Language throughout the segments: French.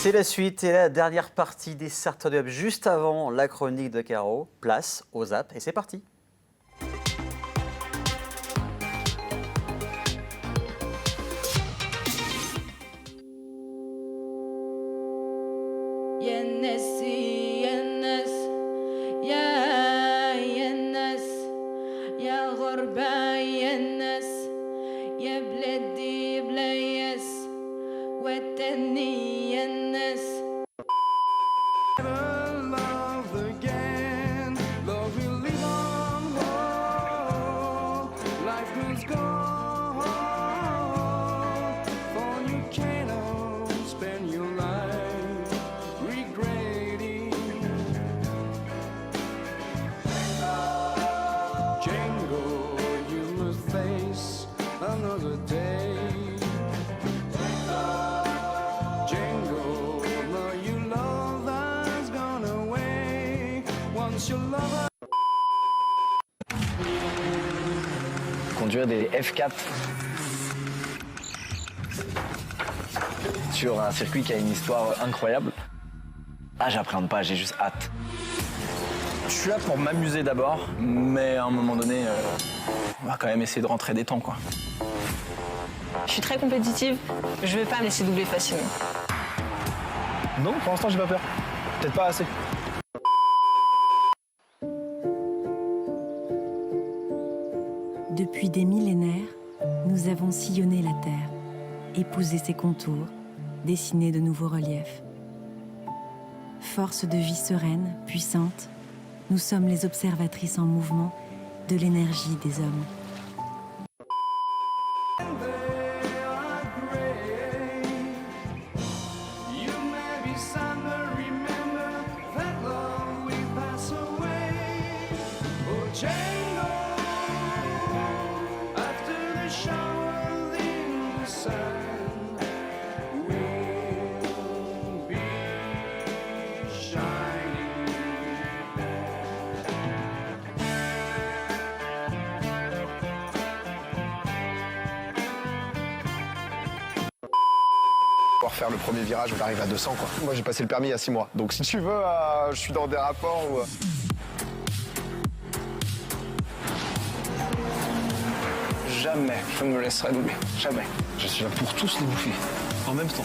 C'est la suite et la dernière partie des Startup juste avant la chronique de Caro. Place au Zap et c'est parti. Conduire des F4 sur un circuit qui a une histoire incroyable. Ah, j'appréhende pas, j'ai juste hâte. Je suis là pour m'amuser d'abord, mais à un moment donné, on va quand même essayer de rentrer des temps, quoi. Je suis très compétitive, je vais pas me laisser doubler facilement. Non, pour l'instant, j'ai pas peur. Peut-être pas assez. Depuis des millénaires, nous avons sillonné la Terre, épousé ses contours, dessiné de nouveaux reliefs. Force de vie sereine, puissante, nous sommes les observatrices en mouvement de l'énergie des hommes. Pour faire le premier virage, on arrive à 200 quoi. Moi j'ai passé le permis il y a 6 mois. Donc si tu veux, je suis dans des rapports où... Jamais je ne me laisserai doubler. Jamais. Je suis là pour tous les bouffer. En même temps.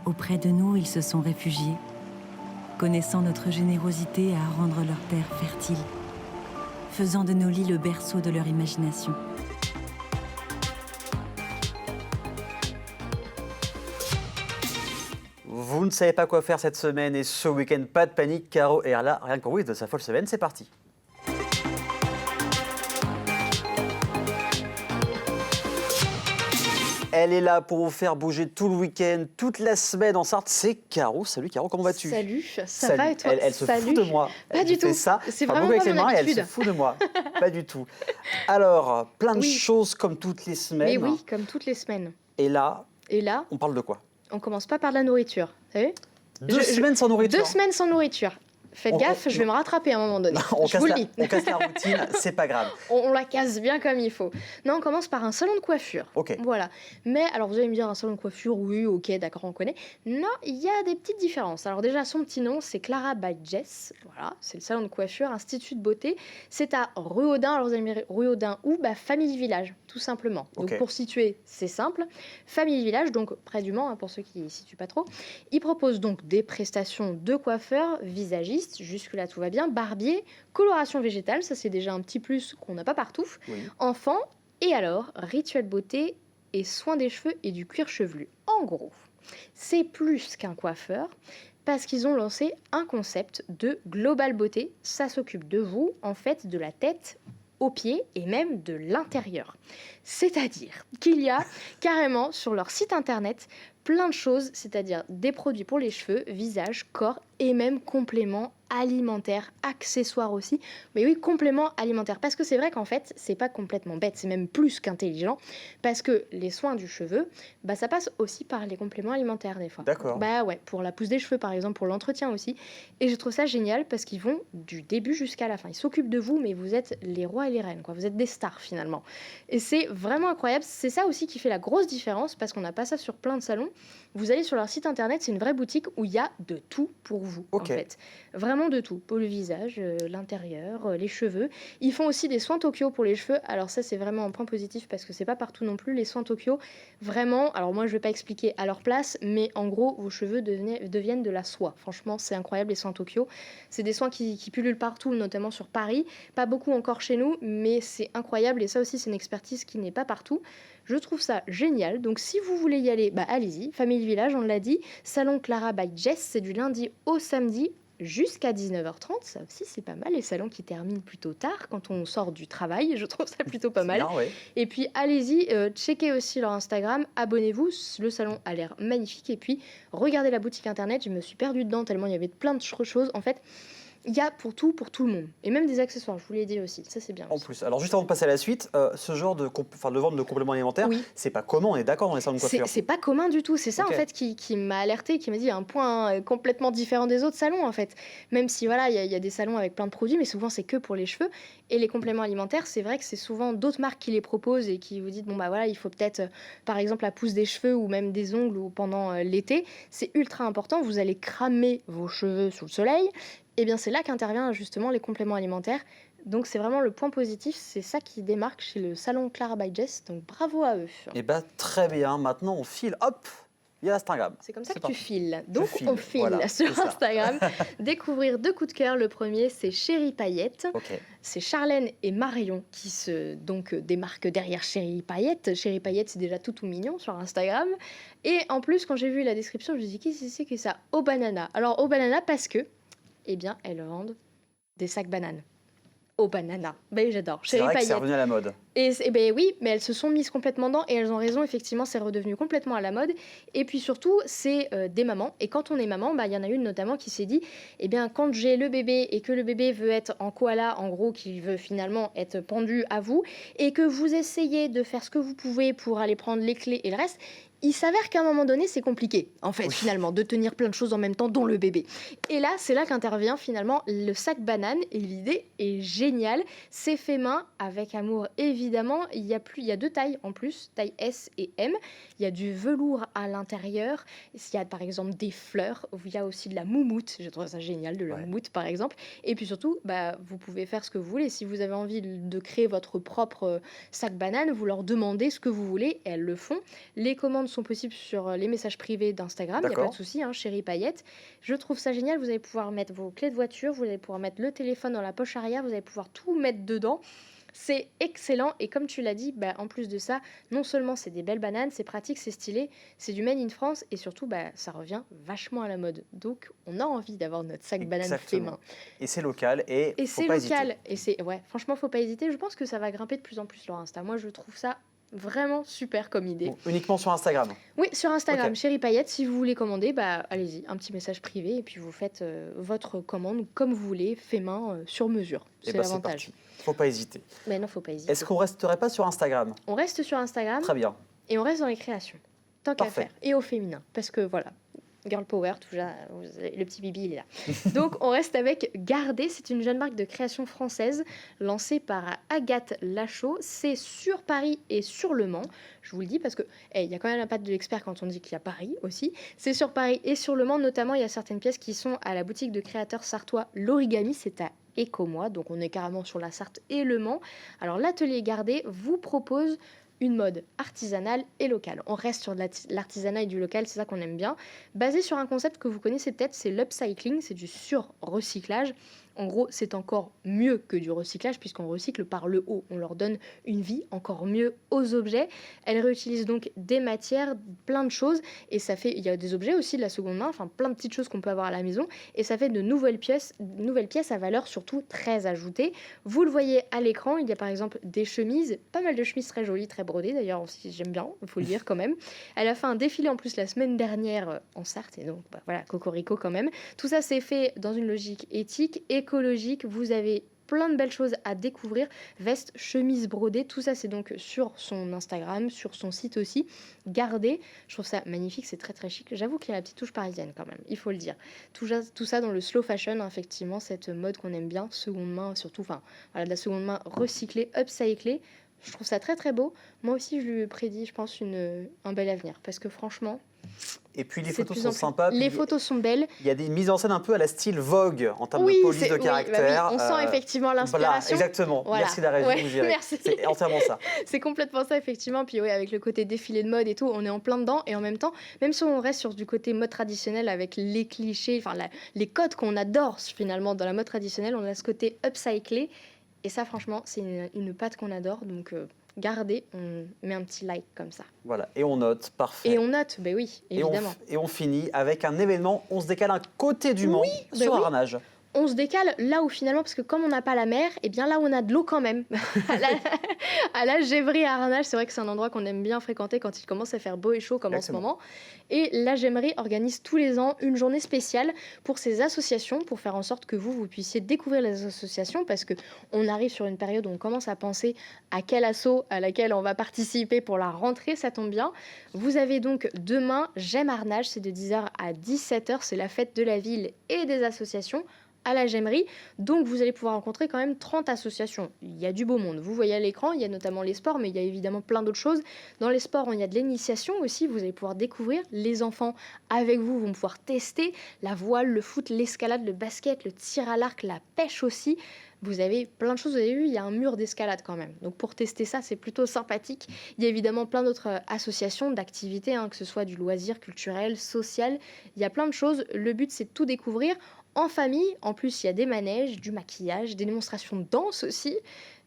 Auprès de nous, ils se sont réfugiés, connaissant notre générosité à rendre leur terre fertile, faisant de nos lits le berceau de leur imagination. Vous ne savez pas quoi faire cette semaine et ce week-end, pas de panique, Caro est là, rien qu'en oui de sa folle semaine, c'est parti. Elle est là pour vous faire bouger tout le week-end, toute la semaine en Sarthe. C'est Caro. Salut Caro, comment vas-tu? Salut, ça va et toi? Elle se fout de moi. Pas du tout. Ça, c'est enfin, vraiment avec pas ses mon mains et elle habitude. se fout de moi. Pas du tout. Alors, plein de Oui. choses comme toutes les semaines. Mais oui, comme toutes les semaines. Et là, Et là, on parle de quoi? on commence pas par de la nourriture. Vous savez? Deux semaines sans nourriture. 2 semaines sans nourriture. Faites gaffe, je vais me rattraper à un moment donné. On je casse vous le la- dis. On casse la routine, c'est pas grave. On la casse bien comme il faut. Non, on commence par un salon de coiffure. Ok. Voilà. Mais alors, vous allez me dire, un salon de coiffure, oui, ok, d'accord, on connaît. Non, il y a des petites différences. Alors déjà, son petit nom, c'est Clara by Jess. Voilà, c'est le salon de coiffure, institut de beauté. C'est à Ruaudin. Alors, vous allez me dire, Ruaudin où? Famille Village, tout simplement. Donc, Ok. pour situer, c'est simple. Famille Village, donc près du Mans, hein, pour ceux qui ne situent pas trop. Il propose donc des prestations de coiffeur, visagiste, jusque-là tout va bien, barbier, coloration végétale, ça c'est déjà un petit plus qu'on n'a pas partout, Oui. enfant, et alors, rituel beauté et soins des cheveux et du cuir chevelu. En gros, c'est plus qu'un coiffeur, parce qu'ils ont lancé un concept de global beauté. Ça s'occupe de vous, en fait, de la tête aux pieds et même de l'intérieur. C'est-à-dire qu'il y a carrément sur leur site internet plein de choses, c'est-à-dire des produits pour les cheveux, visage, corps et même compléments alimentaire, accessoire aussi, mais oui, complément alimentaire. Parce que c'est vrai qu'en fait, c'est pas complètement bête, c'est même plus qu'intelligent, parce que les soins du cheveu, bah, ça passe aussi par les compléments alimentaires des fois. D'accord. Bah ouais, pour la pousse des cheveux par exemple, pour l'entretien aussi. Et je trouve ça génial parce qu'ils vont du début jusqu'à la fin. Ils s'occupent de vous, mais vous êtes les rois et les reines, quoi. Vous êtes des stars finalement. Et c'est vraiment incroyable. C'est ça aussi qui fait la grosse différence, parce qu'on n'a pas ça sur plein de salons. Vous allez sur leur site internet, c'est une vraie boutique où il y a de tout pour vous, en Ok. fait. Vraiment de tout. Pour le visage, l'intérieur, les cheveux. Ils font aussi des soins Tokyo pour les cheveux. Alors ça, c'est vraiment un point positif parce que c'est pas partout non plus. Les soins Tokyo, vraiment, alors moi, je vais pas expliquer à leur place, mais en gros, vos cheveux deviennent de la soie. Franchement, c'est incroyable, les soins Tokyo. C'est des soins qui pullulent partout, notamment sur Paris. Pas beaucoup encore chez nous, mais c'est incroyable. Et ça aussi, c'est une expertise qui n'est pas partout. Je trouve ça génial. Donc, si vous voulez y aller, bah, allez-y. Famille Village, on l'a dit. Salon Clara by Jess, c'est du lundi au samedi jusqu'à 19h30. Ça aussi, c'est pas mal. Les salons qui terminent plutôt tard quand on sort du travail. Je trouve ça plutôt pas mal. Bien, ouais. Et puis, allez-y, checkez aussi leur Instagram. Abonnez-vous. Le salon a l'air magnifique. Et puis, regardez la boutique internet. Je me suis perdue dedans tellement il y avait plein de choses. En fait, il y a pour tout le monde. Et même des accessoires, je vous l'ai dit aussi. Ça, c'est bien. En aussi. plus, alors juste avant de passer à la suite, ce genre de vente de compléments alimentaires, Oui. c'est pas commun, on est d'accord dans les salons de coiffure. C'est pas commun du tout. C'est ça Ok. en fait qui m'a alerté, qui m'a dit un point complètement différent des autres salons en fait. Même si voilà, il y a des salons avec plein de produits, mais souvent c'est que pour les cheveux. Et les compléments alimentaires, c'est vrai que c'est souvent d'autres marques qui les proposent et qui vous disent bon bah voilà, il faut peut-être par exemple la pousse des cheveux ou même des ongles ou pendant l'été. C'est ultra important. Vous allez cramer vos cheveux sous le soleil. Et bien c'est là qu'interviennent justement les compléments alimentaires. Donc c'est vraiment le point positif, c'est ça qui démarque chez le salon Clara by Jess, donc bravo à eux. Et bah très bien, maintenant on file, hop, il y a Instagram. C'est comme ça que parti. tu files. Donc file, on file voilà, sur c'est ça. Instagram. Découvrir deux coups de cœur. Le premier, c'est Chérie Paillette. Ok. C'est Charlène et Marion qui se démarquent derrière Chérie Paillette. Chérie Paillette, c'est déjà tout mignon sur Instagram. Et en plus, quand j'ai vu la description, je me suis dit qu'est-ce que c'est que ça? Au banana. Alors au banana parce que, eh bien, elles vendent des sacs bananes. Au banana. Ben j'adore. C'est Chérie vrai que c'est Paillette. revenu à la mode. Et ben oui, mais elles se sont mises complètement dedans et elles ont raison, effectivement, c'est redevenu complètement à la mode. Et puis surtout, c'est des mamans. Et quand on est maman, bah, y en a une notamment qui s'est dit, eh bien, quand j'ai le bébé et que le bébé veut être en koala, en gros, qui veut finalement être pendu à vous, et que vous essayez de faire ce que vous pouvez pour aller prendre les clés et le reste, il s'avère qu'à un moment donné, c'est compliqué, en fait, Oui. finalement, de tenir plein de choses en même temps, dont le bébé. Et là, c'est là qu'intervient finalement le sac banane. Et l'idée est géniale. C'est fait main, avec amour, évidemment. Il y a deux tailles en plus, taille S et M. Il y a du velours à l'intérieur. Il y a par exemple des fleurs. Il y a aussi de la moumoute. Je trouve ça génial, de la Ouais. moumoute par exemple. Et puis surtout, bah, vous pouvez faire ce que vous voulez. Si vous avez envie de créer votre propre sac banane, vous leur demandez ce que vous voulez et elles le font. Les commandes sont possibles sur les messages privés d'Instagram. Il n'y a pas D'accord. de souci, hein, Chérie Paillette. Je trouve ça génial. Vous allez pouvoir mettre vos clés de voiture. Vous allez pouvoir mettre le téléphone dans la poche arrière. Vous allez pouvoir tout mettre dedans. C'est excellent et comme tu l'as dit, bah, en plus de ça, non seulement c'est des belles bananes, c'est pratique, c'est stylé, c'est du made in France et surtout bah, ça revient vachement à la mode. Donc on a envie d'avoir notre sac banane fait Exactement. main. Et c'est local et, Et faut c'est pas local hésiter. et c'est ouais, franchement faut pas hésiter. Je pense que ça va grimper de plus en plus leur Insta. Moi je trouve ça vraiment super comme idée. Bon, uniquement sur Instagram. Oui, sur Instagram, Ok. Chérie Paillette, si vous voulez commander, bah allez-y, un petit message privé et puis vous faites votre commande comme vous voulez, fait main sur mesure. Et C'est bah c'est l'avantage. parti. Faut pas hésiter. Mais non, faut pas hésiter. Est-ce qu'on resterait pas sur Instagram? On reste sur Instagram Très bien. et on reste dans les créations. Tant qu'à Parfait. faire. Et au féminin. Parce que voilà, girl power, le petit bibi, il est là. Donc on reste avec Gardé. C'est une jeune marque de création française lancée par Agathe Lachaud. C'est sur Paris et sur Le Mans. Je vous le dis parce que il y a quand même la patte de l'expert quand on dit qu'il y a Paris aussi. C'est sur Paris et sur Le Mans. Notamment, il y a certaines pièces qui sont à la boutique de créateurs sartois L'Origami. C'est à Écomois. Donc on est carrément sur la Sarthe et Le Mans. Alors l'atelier Gardé vous propose une mode artisanale et locale. On reste sur de l'artisanat et du local, c'est ça qu'on aime bien. Basé sur un concept que vous connaissez peut-être, c'est l'upcycling, c'est du sur-recyclage. En gros, c'est encore mieux que du recyclage puisqu'on recycle par le haut. On leur donne une vie encore mieux aux objets. Elles réutilisent donc des matières, plein de choses, et ça fait, il y a des objets aussi de la seconde main, enfin plein de petites choses qu'on peut avoir à la maison, et ça fait de nouvelles pièces à valeur surtout très ajoutée. Vous le voyez à l'écran, il y a par exemple des chemises, pas mal de chemises très jolies, très brodées d'ailleurs, aussi j'aime bien, il faut le dire quand même. Elle a fait un défilé en plus la semaine dernière en Sarthe, et donc voilà, cocorico quand même. Tout ça c'est fait dans une logique éthique, écologique, vous avez plein de belles choses à découvrir, vestes, chemises brodées, tout ça c'est donc sur son Instagram, sur son site aussi, gardez, je trouve ça magnifique, c'est très très chic, j'avoue qu'il y a la petite touche parisienne quand même, il faut le dire. Tout ça dans le slow fashion, effectivement, cette mode qu'on aime bien, seconde main surtout, enfin voilà, de la seconde main recyclée, upcyclée, je trouve ça très très beau. Moi aussi je lui prédis, je pense, un bel avenir, parce que franchement... Et puis les c'est de photos plus sont en plus- sympas. Les puis photos sont belles. il y a des mises en scène un peu à la style Vogue en termes Oui, de police c'est- de oui, bah oui, caractère. on sent effectivement Voilà, l'inspiration. exactement. Voilà. Merci la régie, Ouais, vous direz. merci. C'est entièrement ça. C'est complètement ça, effectivement. Puis oui, avec le côté défilé de mode et tout, on est en plein dedans. Et en même temps, même si on reste sur du côté mode traditionnel avec les clichés, enfin les codes qu'on adore finalement dans la mode traditionnelle, on a ce côté upcyclé. Et ça, franchement, c'est une patte qu'on adore. Donc, gardez, on met un petit like comme ça. Voilà, et on note, parfait. Et on note, ben oui, Et on, évidemment. et on finit avec un événement, on se décale un côté du Mans bah sur oui. Arnage. On se décale là où finalement, parce que comme on n'a pas la mer, et bien là où on a de l'eau quand même. à la Gévry à Arnage, c'est vrai que c'est un endroit qu'on aime bien fréquenter quand il commence à faire beau et chaud comme Exactement. en ce moment. Et la Gévry organise tous les ans une journée spéciale pour ces associations, pour faire en sorte que vous puissiez découvrir les associations, parce que on arrive sur une période où on commence à penser à quel asso à laquelle on va participer pour la rentrée, ça tombe bien. Vous avez donc demain J'aime Arnage, c'est de 10h à 17h, c'est la fête de la ville et des associations à la Gémerie. Donc vous allez pouvoir rencontrer quand même 30 associations. Il y a du beau monde. Vous voyez à l'écran, il y a notamment les sports, mais il y a évidemment plein d'autres choses. Dans les sports, il y a de l'initiation aussi. Vous allez pouvoir découvrir. Les enfants avec vous vont pouvoir tester la voile, le foot, l'escalade, le basket, le tir à l'arc, la pêche aussi. Vous avez plein de choses, vous avez vu, il y a un mur d'escalade quand même. Donc pour tester ça, c'est plutôt sympathique. Il y a évidemment plein d'autres associations d'activités, que ce soit du loisir culturel, social. Il y a plein de choses. Le but, c'est de tout découvrir en famille. En plus, il y a des manèges, du maquillage, des démonstrations de danse aussi,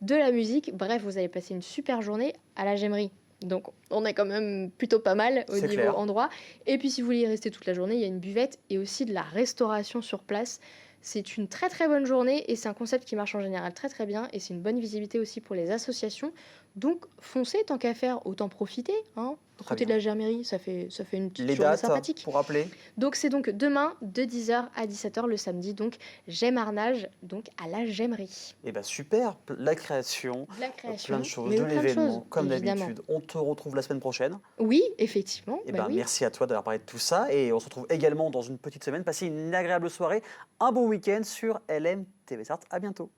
de la musique. Bref, vous allez passer une super journée à la Gémerie. Donc on est quand même plutôt pas mal au C'est niveau clair. endroit. Et puis si vous voulez y rester toute la journée, il y a une buvette et aussi de la restauration sur place. C'est une très très bonne journée et c'est un concept qui marche en général très très bien et c'est une bonne visibilité aussi pour les associations. Donc foncez, tant qu'à faire, autant profiter. À Très côté de bien. la Gémerie, ça fait une petite Les journée dates, sympathique. pour rappeler. Donc c'est donc demain de 10h à 17h le samedi. Donc J'aime Arnage, donc à la Gémerie. Eh bien super, la création, De la création, plein de choses, mais de plein de l'événement, choses, comme évidemment. d'habitude. On te retrouve la semaine prochaine. Oui, effectivement. Eh bah ben, oui. merci à toi d'avoir parlé de tout ça. Et on se retrouve également dans une petite semaine. Passez une agréable soirée, un bon week-end sur LM TV Sarthe. À bientôt.